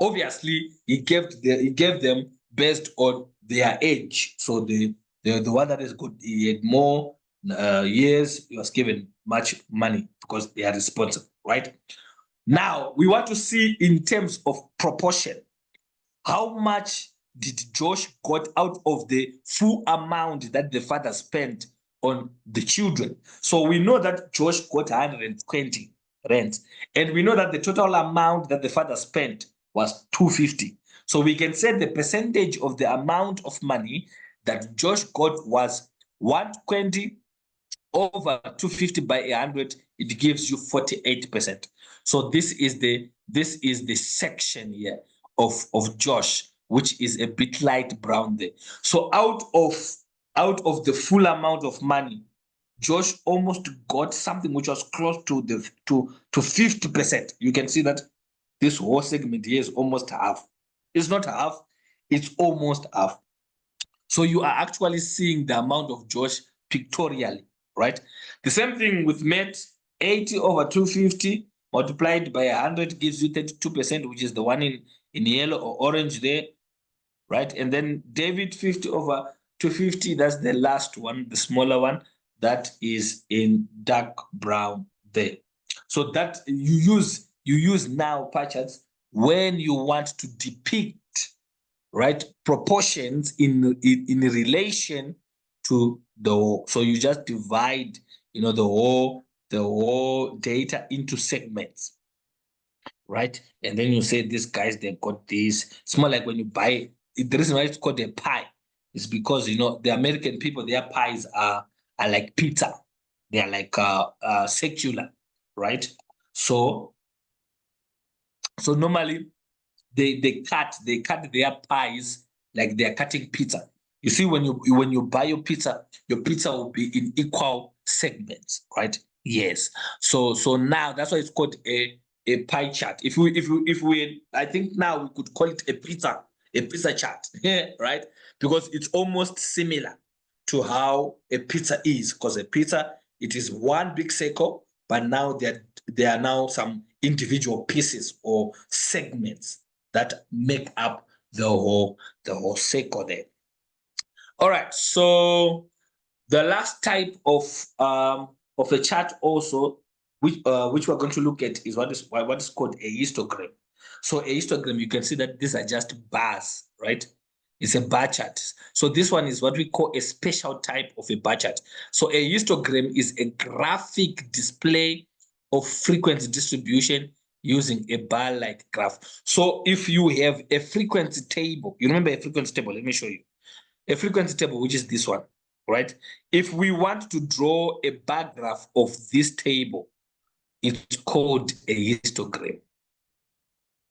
Obviously, he gave them based on their age. So the one that is good, he had more years, he was given much money because they are responsible, right? Now, we want to see in terms of proportion, how much did Josh got out of the full amount that the father spent on the children? So we know that Josh got 120 rent, and we know that the total amount that the father spent was 250. So we can say the percentage of the amount of money that Josh got was 120 over 250 by 100, it gives you 48%. So this is the section here of Josh, which is a bit light brown there. So out of the full amount of money, Josh almost got something which was close to 50%. You can see that this whole segment here is almost half. It's not half, it's almost half. So you are actually seeing the amount of Josh pictorially, right? The same thing with Matt, 80 over 250 multiplied by 100 gives you 32%, which is the one in yellow or orange there, right? And then David, 50 over 250, that's the last one, the smaller one, that is in dark brown there. So that you use now pie charts when you want to depict, right, proportions in relation to the whole. So you just divide, the whole data into segments, right? And then you say these guys, they got this. It's more like when you buy. The reason why it's called a pie is because the American people, their pies are like pizza. They are like secular, right? So normally they cut their pies like they're cutting pizza. You see, when you buy your pizza will be in equal segments, right? Yes. So now that's why it's called a pie chart. If we I think now we could call it a pizza chart, right? Because it's almost similar to how a pizza is, because a pizza, it is one big circle, but now there are now some individual pieces or segments that make up the whole circle there. All right, so the last type of a chart also, which we're going to look at, is what is called a histogram. So a histogram, you can see that these are just bars, right? It's a bar chart. So this one is what we call a special type of a bar chart. So a histogram is a graphic display of frequency distribution using a bar-like graph. So if you have a frequency table, you remember a frequency table, let me show you. A frequency table, which is this one, right? If we want to draw a bar graph of this table, it's called a histogram.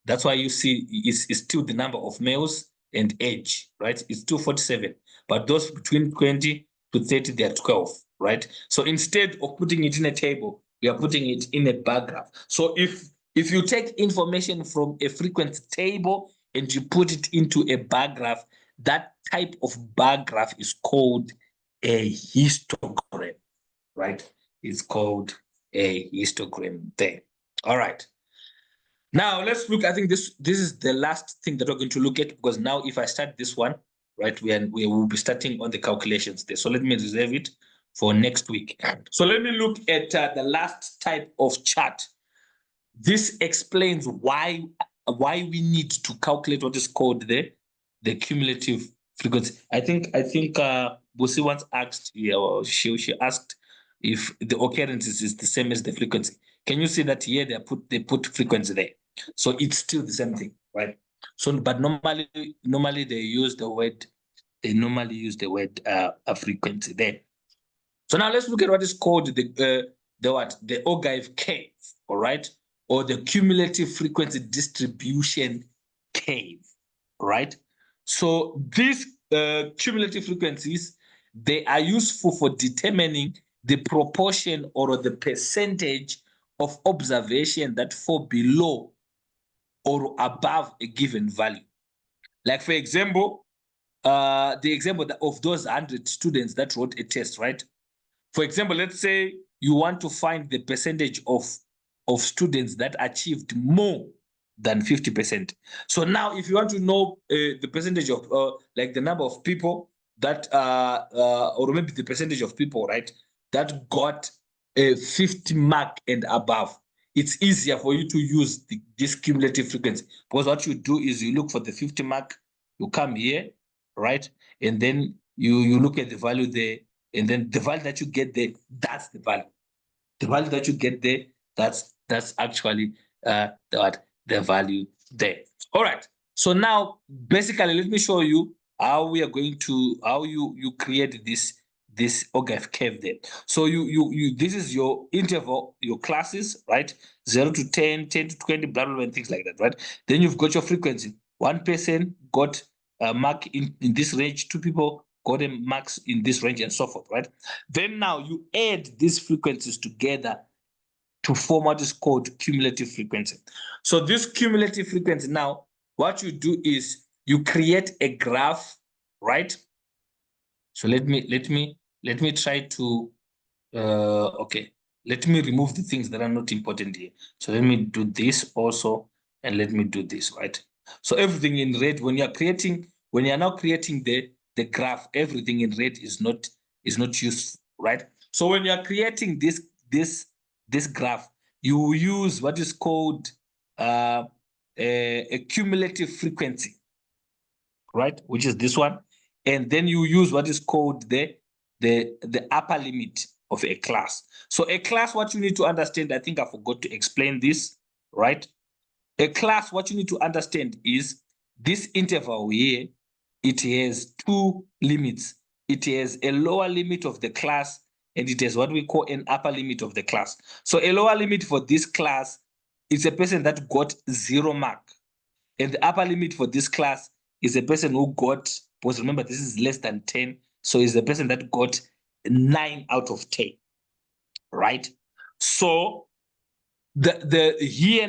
That's why you see it's still the number of males and age, right? It's 247. But those between 20 to 30, they're 12, right? So instead of putting it in a table, we are putting it in a bar graph. So if you take information from a frequency table and you put it into a bar graph, that type of bar graph is called a histogram, right? It's called a histogram there. All right. Now let's look. I think this is the last thing that we're going to look at, because now if I start this one, right, we will be starting on the calculations there. So let me reserve it for next week. So let me look at the last type of chart. This explains why we need to calculate what is called the cumulative frequency. I think Busi once asked, she asked if the occurrences is the same as the frequency. Can you see that here they put frequency there? So it's still the same thing, right? So, but normally they use the word frequency there. So now let's look at what is called the Ogive curve, all right, or the cumulative frequency distribution curve, right? So these cumulative frequencies, they are useful for determining the proportion or the percentage of observation that fall below or above a given value. Like, for example, the example of those 100 students that wrote a test, right? For example, let's say you want to find the percentage of students that achieved more than 50%. So now if you want to know the percentage of like the number of people that or maybe the percentage of people, right, that got a 50 mark and above, it's easier for you to use this cumulative frequency, because what you do is you look for the 50 mark, you come here, right, and then you look at the value there, and then the value that you get there, that's the value. The value that you get there, that's actually the value there. All right. So now, basically, let me show you how we are going to you create this Ogive curve there. So you this is your interval, your classes, right? 0 to 10, 10 to 20, blah blah blah, and things like that, right? Then you've got your frequency. One person got a mark in this range. Two people got a marks in this range, and so forth, right? Then now you add these frequencies together to form what is called cumulative frequency. So this cumulative frequency, now what you do is you create a graph, right? So let me try to okay, let me remove the things that are not important here. So let me do this also, and let me do this, right? So everything in red, when you're now creating the graph, everything in red is not useful, right? So when you're creating this graph, you use what is called a cumulative frequency, right? Which is this one. And then you use what is called the upper limit of a class. So a class, what you need to understand, I think I forgot to explain this, right? A class, what you need to understand is this interval here, it has two limits. It has a lower limit of the class, and it has what we call an upper limit of the class. So a lower limit for this class is a person that got 0 mark. And the upper limit for this class is a person who got, because remember, this is less than 10. So it's the person that got 9 out of 10, right? So here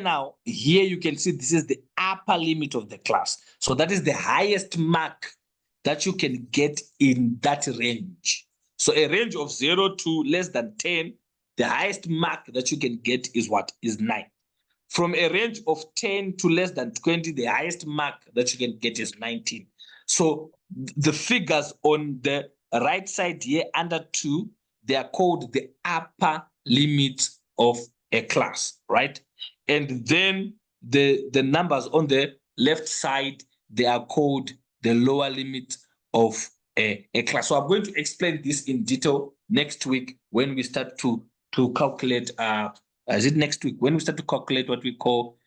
you can see this is the upper limit of the class. So that is the highest mark that you can get in that range. So a range of 0 to less than 10, the highest mark that you can get is what? Is 9. From a range of 10 to less than 20, the highest mark that you can get is 19. So the figures on the right side here under 2, they are called the upper limit of a class, right? And then the numbers on the left side, they are called the lower limit of a class. So I'm going to explain this in detail next week when we start to calculate is it next week when we start to calculate what we call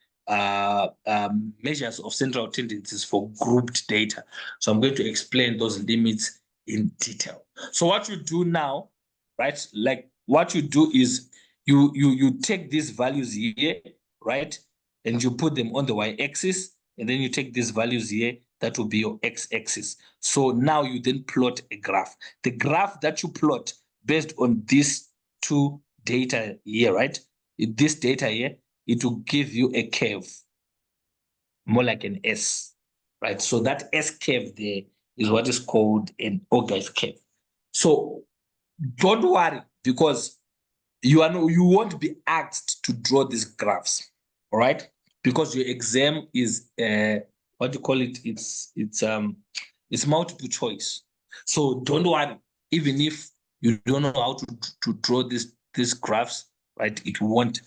measures of central tendencies for grouped data. So I'm going to explain those limits in detail. So what you do now, right? Like what you do is you take these values here, right? And you put them on the y-axis, and then you take these values here, that will be your x-axis. So now you then plot a graph. The graph that you plot based on these two data here, right? This data here, it will give you a curve, more like an S, right? So that S curve there is what is called an Ogive curve. So don't worry, because you won't be asked to draw these graphs, all right? because your exam is what do you call it? It's multiple choice. So don't worry, even if you don't know how to draw these graphs, right? It won't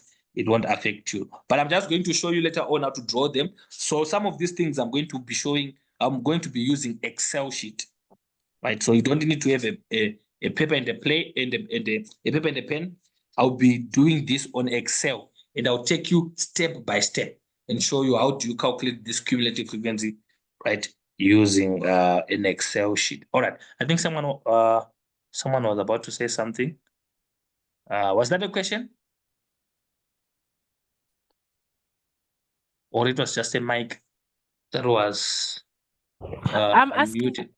affect you. But I'm just going to show you later on how to draw them. So some of these things I'm going to be showing, I'm going to be using Excel sheet, right? So you don't need to have a paper and a paper and a pen. I'll be doing this on Excel, and I'll take you step by step and show you how do you calculate this cumulative frequency, right? Using an Excel sheet. All right. I think someone was about to say something. Was that a question? Or it was just a mic that was I'm asking. unmuted?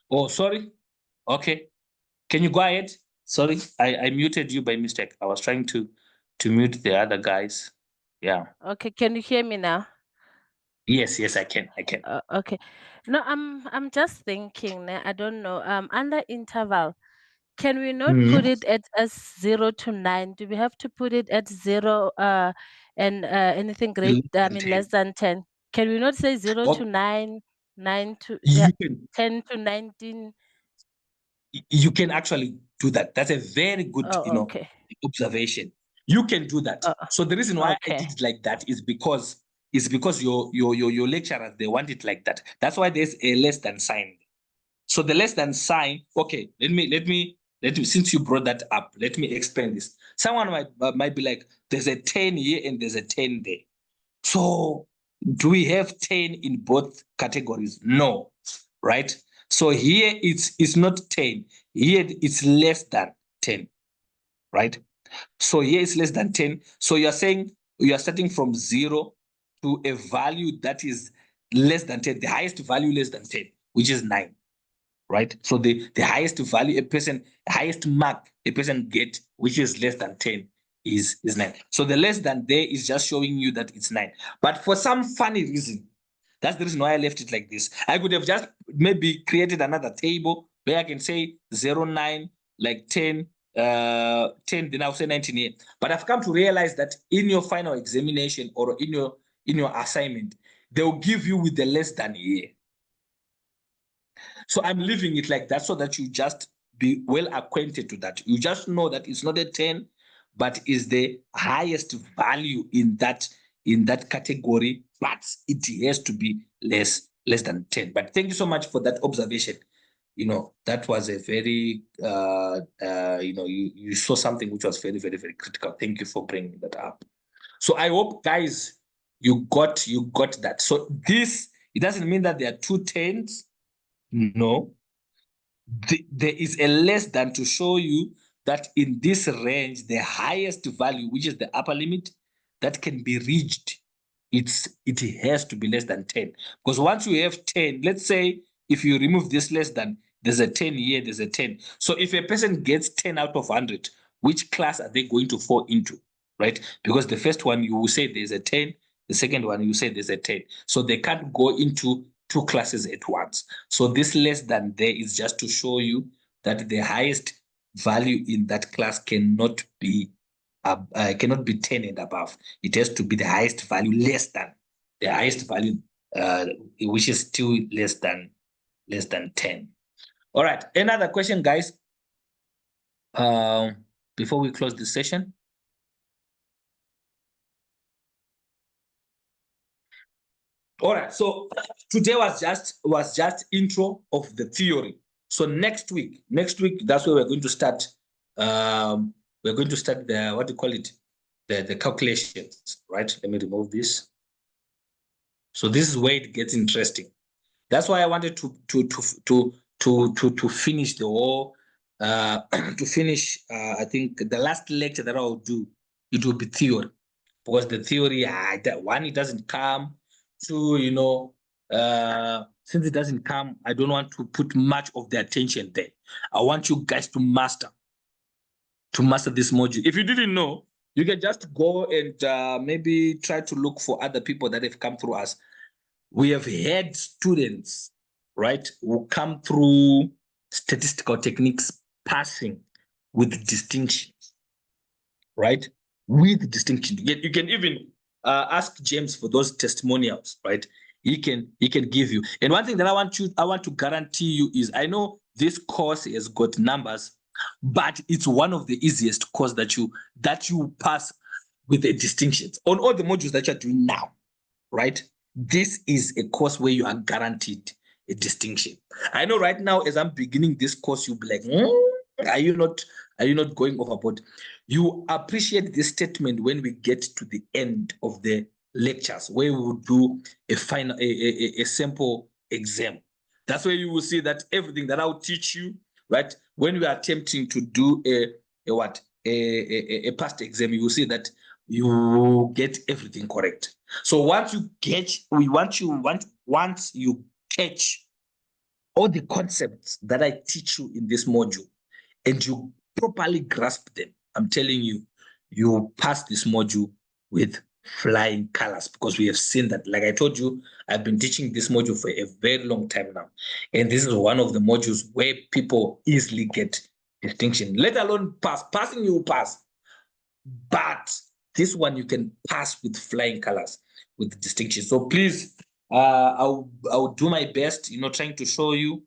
Oh, sorry. Okay. Can you go ahead? Sorry, I muted you by mistake. I was trying to mute the other guys. Yeah. Okay, can you hear me now? Yes, I can. Okay. No, I'm just thinking. I don't know. Under interval, can we not put it at as 0 to 9? Do we have to put it at 0 and anything great? I mean less than 10. Can we not say 0 to 9, 9 to You can 10 to 19? you can actually do that. That's a very good, Oh, okay. observation. You can do that. So the reason why I okay. did it like that is because your lecturers, they want it like that. That's why there's a less than sign. So the less than sign, okay, let me since you brought that up, let me explain this. Someone might be like, there's a 10 here and there's a 10 there. So do we have 10 in both categories? No, right? So here it's not 10. Here it's less than 10, right? So here it's less than 10. So you're saying you are starting from 0 to a value that is less than 10, the highest value less than 10, which is 9. Right? So the highest value highest mark a person get, which is less than 10, is 9. So the less than there is just showing you that it's 9. But for some funny reason, that's the reason why I left it like this. I could have just maybe created another table where I can say 0, 9, like 10, 10, then I'll say 19 here. But I've come to realize that in your final examination or in your assignment, they'll give you with the less than here. So I'm leaving it like that so that you just be well acquainted to that. You just know that it's not a 10, but is the highest value in that category, but it has to be less than 10. But thank you so much for that observation. That was a very you saw something which was very, very, very critical. Thank you for bringing that up. So I hope, guys, you got that. So this, it doesn't mean that there are two 10s. No, there is a less than to show you that in this range, the highest value, which is the upper limit, that can be reached, it has to be less than 10. Because once you have 10, let's say if you remove this less than, there's a 10 here, there's a 10. So if a person gets 10 out of 100, which class are they going to fall into, right? Because the first one, you will say there's a 10. The second one, you say there's a 10. So they can't go into two classes at once. So this less than there is just to show you that the highest value in that class cannot be 10 and above. It has to be the highest value less than the highest value, which is still less than 10. All right. Another question, guys. Before we close the session. All right, so today was just intro of the theory. So next week, that's where we're going to start. We're going to start the, what do you call it, the calculations, right? Let me remove this. So this is where it gets interesting. That's why I wanted to finish the whole to finish. I think the last lecture that I'll do, it will be theory, because the theory, that one, it doesn't come. Two, since it doesn't come, I don't want to put much of the attention there. I want you guys to master this module. If you didn't know, you can just go and maybe try to look for other people that have come through us. We have had students, right, who come through statistical techniques passing with distinctions, right? With distinction. You can even ask James for those testimonials, right? He can give you. And one thing that I want to guarantee you is, I know this course has got numbers, but it's one of the easiest course that you pass with a distinction on all the modules that you're doing now, right? This is a course where you are guaranteed a distinction. I know right now, as I'm beginning this course, you'll be like, are you not going overboard? You appreciate this statement when we get to the end of the lectures, where we will do a final a sample exam. That's where you will see that everything that I'll teach you, right? When we are attempting to do a past exam, you will see that you get everything correct. So once you catch all the concepts that I teach you in this module, and you properly grasp them, I'm telling you, you pass this module with flying colors, because we have seen that. Like I told you, I've been teaching this module for a very long time now, and this is one of the modules where people easily get distinction, let alone pass. Passing, you will pass, but this one you can pass with flying colors, with distinction. So please, I'll do my best, trying to show you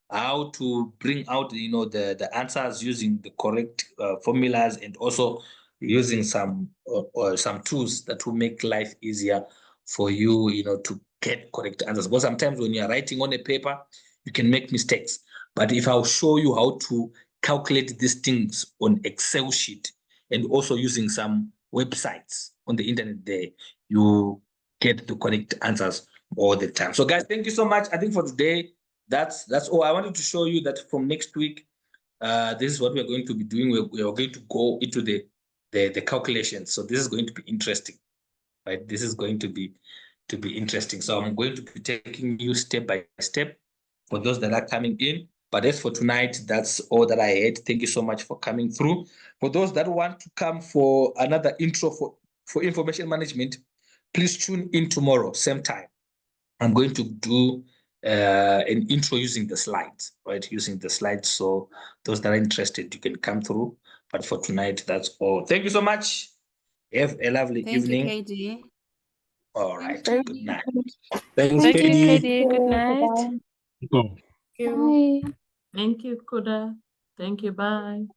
how to bring out, the answers using the correct formulas, and also using some tools that will make life easier for you, to get correct answers. Because sometimes when you're writing on a paper, you can make mistakes. But if I'll show you how to calculate these things on Excel sheet, and also using some websites on the internet there, you get the correct answers all the time. So guys, thank you so much. I think for today, that's all. I wanted to show you that from next week, this is what we're going to be doing. We're going to go into the calculations. So this is going to be interesting, right? This is going to be interesting. So I'm going to be taking you step by step for those that are coming in. But as for tonight, that's all that I had. Thank you so much for coming through. For those that want to come for another intro for information management, please tune in tomorrow, same time. I'm going to do an intro using the slides, right? Using the slides. So those that are interested, you can come through. But for tonight, that's all. Thank you so much. Have a lovely evening. Thank you, KD. All right. Thank Good night. Thanks, Thank you, KD. KD. Good night. Bye. Thank you. Thank you, Kuda. Thank you. Bye.